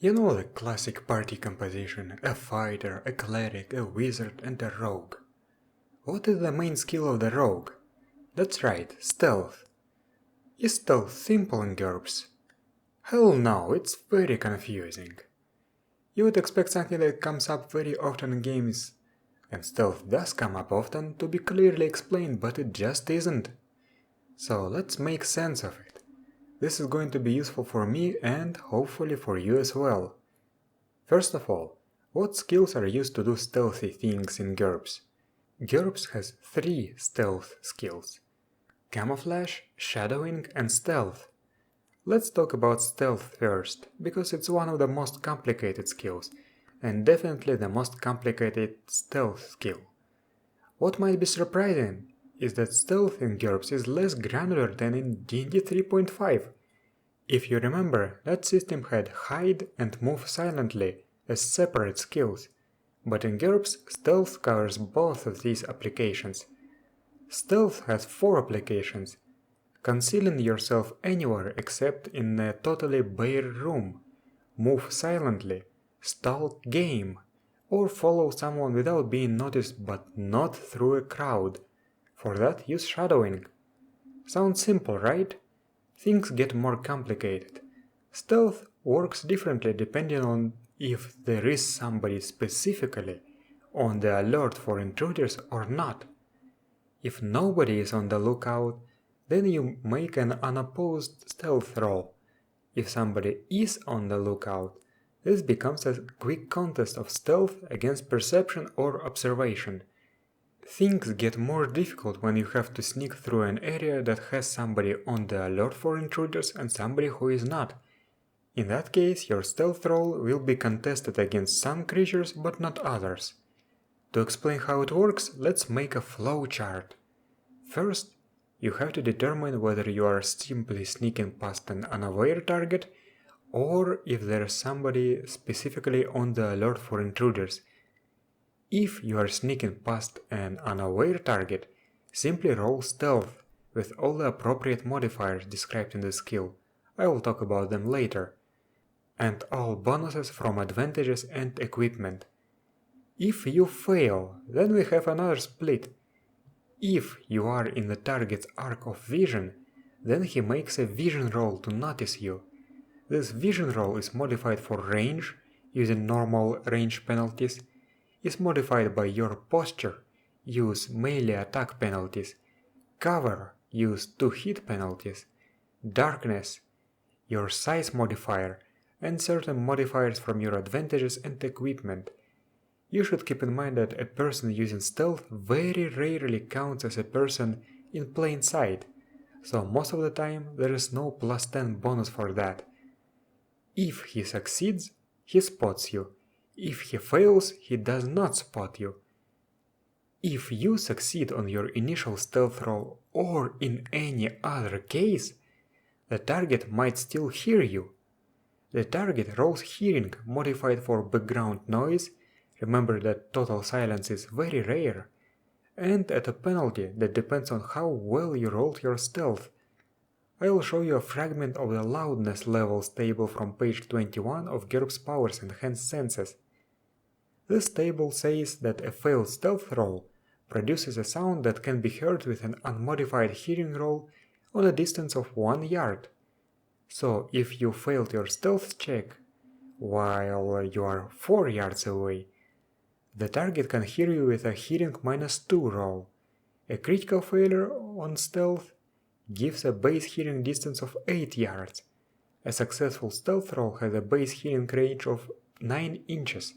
You know the classic party composition, a fighter, a cleric, a wizard and a rogue. What is the main skill of the rogue? That's right, stealth. Is stealth simple in GURPS? Hell no, it's very confusing. You would expect something that comes up very often in games, and stealth does come up often, to be clearly explained, but it just isn't. So let's make sense of it. This is going to be useful for me and hopefully for you as well. First of all, what skills are used to do stealthy things in GURPS? GURPS has 3 stealth skills: camouflage, shadowing and stealth. Let's talk about stealth first, because it's one of the most complicated skills, and definitely the most complicated stealth skill. What might be surprising is that stealth in GURPS is less granular than in D&D 3.5. If you remember, that system had hide and move silently as separate skills, but in GURPS, stealth covers both of these applications. Stealth has 4 applications: concealing yourself anywhere except in a totally bare room, move silently, stalk game, or follow someone without being noticed but not through a crowd. For that, use shadowing. Sounds simple, right? Things get more complicated. Stealth works differently depending on if there is somebody specifically on the alert for intruders or not. If nobody is on the lookout, then you make an unopposed stealth roll. If somebody is on the lookout, this becomes a quick contest of stealth against perception or observation. Things get more difficult when you have to sneak through an area that has somebody on the alert for intruders and somebody who is not. In that case, your stealth roll will be contested against some creatures but not others. To explain how it works, let's make a flow chart. First, you have to determine whether you are simply sneaking past an unaware target or if there is somebody specifically on the alert for intruders. If you are sneaking past an unaware target, simply roll stealth with all the appropriate modifiers described in the skill. I will talk about them later. And all bonuses from advantages and equipment. If you fail, then we have another split. If you are in the target's arc of vision, then he makes a vision roll to notice you. This vision roll is modified for range, using normal range penalties, is modified by your posture, use melee attack penalties, cover, use 2 hit penalties, darkness, your size modifier, and certain modifiers from your advantages and equipment. You should keep in mind that a person using stealth very rarely counts as a person in plain sight, so most of the time there is no +10 bonus for that. If he succeeds, he spots you. If he fails, he does not spot you. If you succeed on your initial stealth roll or in any other case, the target might still hear you. The target rolls hearing modified for background noise, remember that total silence is very rare, and at a penalty that depends on how well you rolled your stealth. I will show you a fragment of the loudness levels table from page 21 of GURPS Powers Enhanced Senses. This table says that a failed stealth roll produces a sound that can be heard with an unmodified hearing roll on a distance of 1 yard. So if you failed your stealth check while you are 4 yards away, the target can hear you with a hearing -2 roll. A critical failure on stealth gives a base hearing distance of 8 yards. A successful stealth roll has a base hearing range of 9 inches.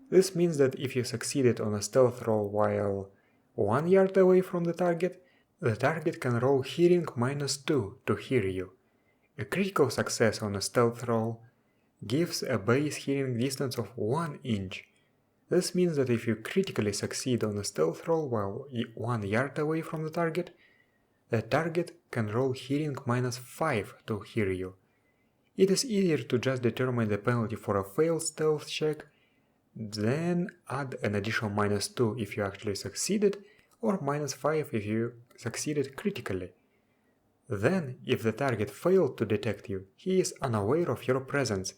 This means that if you succeeded on a stealth roll while 1 yard away from the target can roll hearing -2 to hear you. A critical success on a stealth roll gives a base hearing distance of 1 inch. This means that if you critically succeed on a stealth roll while 1 yard away from the target can roll hearing -5 to hear you. It is easier to just determine the penalty for a failed stealth check, then add an additional -2 if you actually succeeded, or -5 if you succeeded critically. Then, if the target failed to detect you, he is unaware of your presence.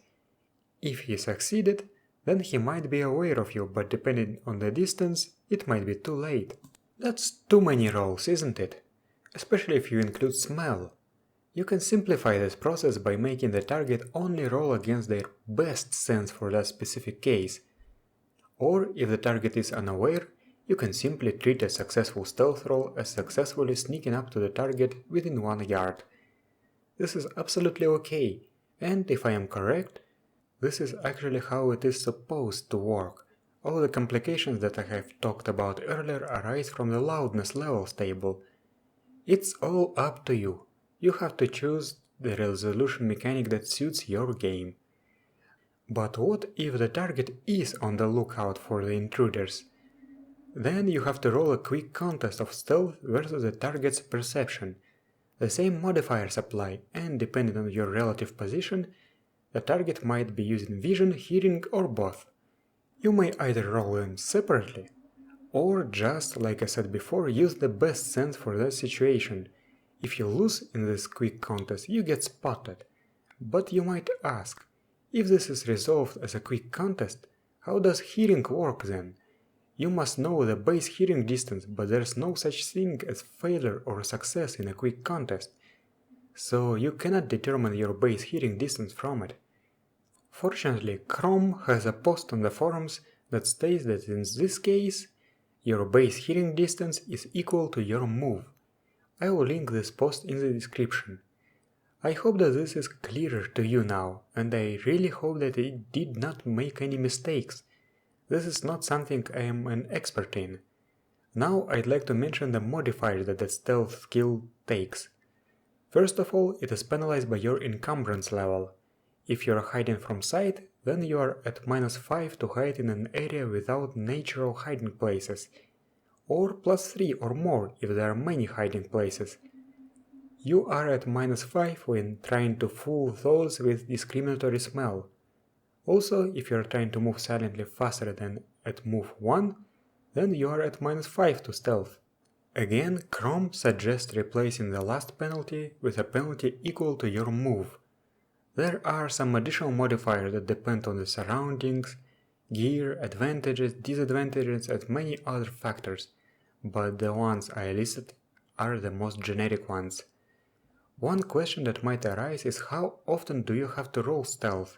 If he succeeded, then he might be aware of you, but depending on the distance, it might be too late. That's too many rolls, isn't it? Especially if you include smell. You can simplify this process by making the target only roll against their best sense for that specific case. Or, if the target is unaware, you can simply treat a successful stealth roll as successfully sneaking up to the target within 1 yard. This is absolutely okay, and if I am correct, this is actually how it is supposed to work. All the complications that I have talked about earlier arise from the loudness levels table. It's all up to you. You have to choose the resolution mechanic that suits your game. But what if the target is on the lookout for the intruders? Then you have to roll a quick contest of stealth versus the target's perception. The same modifiers apply, and depending on your relative position, the target might be using vision, hearing, or both. You may either roll them separately, or just, like I said before, use the best sense for that situation. If you lose in this quick contest, you get spotted. But you might ask, if this is resolved as a quick contest, how does hearing work then? You must know the base hearing distance, but there's no such thing as failure or success in a quick contest, so you cannot determine your base hearing distance from it. Fortunately, Chrome has a post on the forums that states that in this case, your base hearing distance is equal to your move. I will link this post in the description. I hope that this is clearer to you now, and I really hope that I did not make any mistakes. This is not something I am an expert in. Now I'd like to mention the modifiers that the stealth skill takes. First of all, it is penalized by your encumbrance level. If you are hiding from sight, then you are at -5 to hide in an area without natural hiding places, or +3 or more if there are many hiding places. You are at -5 when trying to fool those with discriminatory smell. Also, if you are trying to move silently faster than at move 1, then you are at -5 to stealth. Again, Chrome suggests replacing the last penalty with a penalty equal to your move. There are some additional modifiers that depend on the surroundings, gear, advantages, disadvantages, and many other factors, but the ones I listed are the most generic ones. One question that might arise is how often do you have to roll stealth?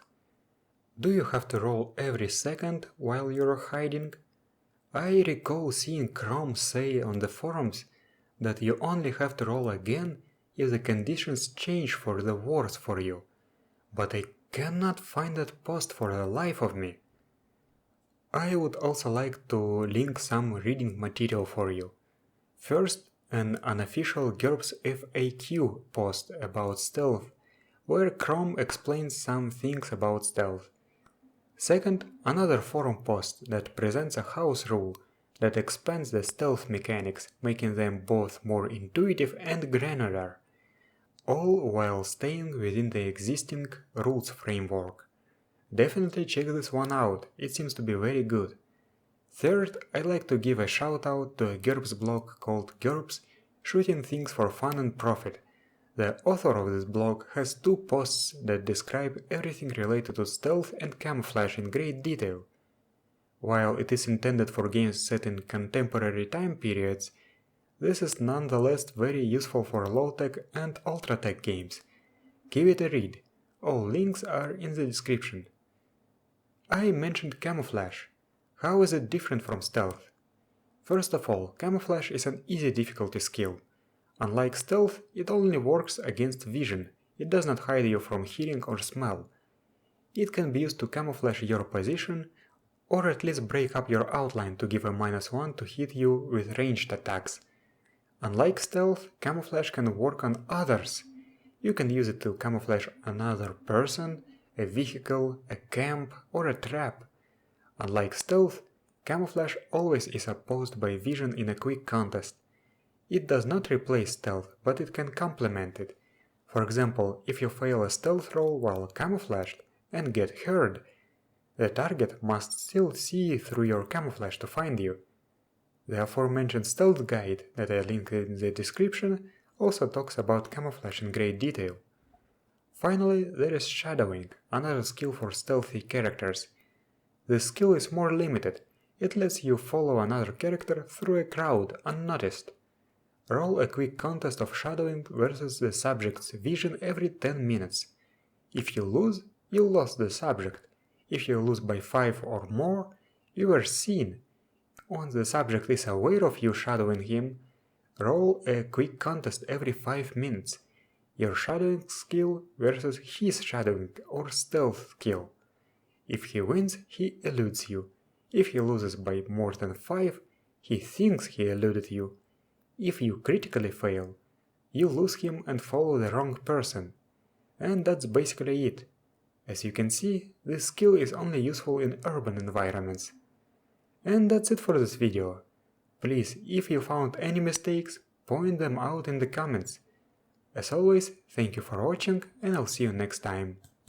Do you have to roll every second while you're hiding? I recall seeing Chrome say on the forums that you only have to roll again if the conditions change for the worse for you, but I cannot find that post for the life of me. I would also like to link some reading material for you. First, an unofficial GURPS FAQ post about stealth, where Chrome explains some things about stealth. Second, another forum post that presents a house rule that expands the stealth mechanics, making them both more intuitive and granular, all while staying within the existing rules framework. Definitely check this one out, it seems to be very good. Third, I'd like to give a shout out to a GURPS blog called GURPS Shooting Things for Fun and Profit. The author of this blog has 2 posts that describe everything related to stealth and camouflage in great detail. While it is intended for games set in contemporary time periods, this is nonetheless very useful for low-tech and ultra-tech games. Give it a read. All links are in the description. I mentioned camouflage. How is it different from stealth? First of all, camouflage is an easy difficulty skill. Unlike stealth, it only works against vision, it does not hide you from hearing or smell. It can be used to camouflage your position, or at least break up your outline to give a -1 to hit you with ranged attacks. Unlike stealth, camouflage can work on others. You can use it to camouflage another person, a vehicle, a camp, or a trap. Unlike stealth, camouflage always is opposed by vision in a quick contest. It does not replace stealth, but it can complement it. For example, if you fail a stealth roll while camouflaged and get heard, the target must still see through your camouflage to find you. The aforementioned stealth guide that I linked in the description also talks about camouflage in great detail. Finally, there is shadowing, another skill for stealthy characters. This skill is more limited, it lets you follow another character through a crowd unnoticed. Roll a quick contest of shadowing versus the subject's vision every 10 minutes. If you lose, you lost the subject. If you lose by 5 or more, you were seen. Once the subject is aware of you shadowing him, roll a quick contest every 5 minutes. Your shadowing skill versus his shadowing or stealth skill. If he wins, he eludes you. If he loses by more than 5, he thinks he eluded you. If you critically fail, you lose him and follow the wrong person. And that's basically it. As you can see, this skill is only useful in urban environments. And that's it for this video. Please, if you found any mistakes, point them out in the comments. As always, thank you for watching and I'll see you next time.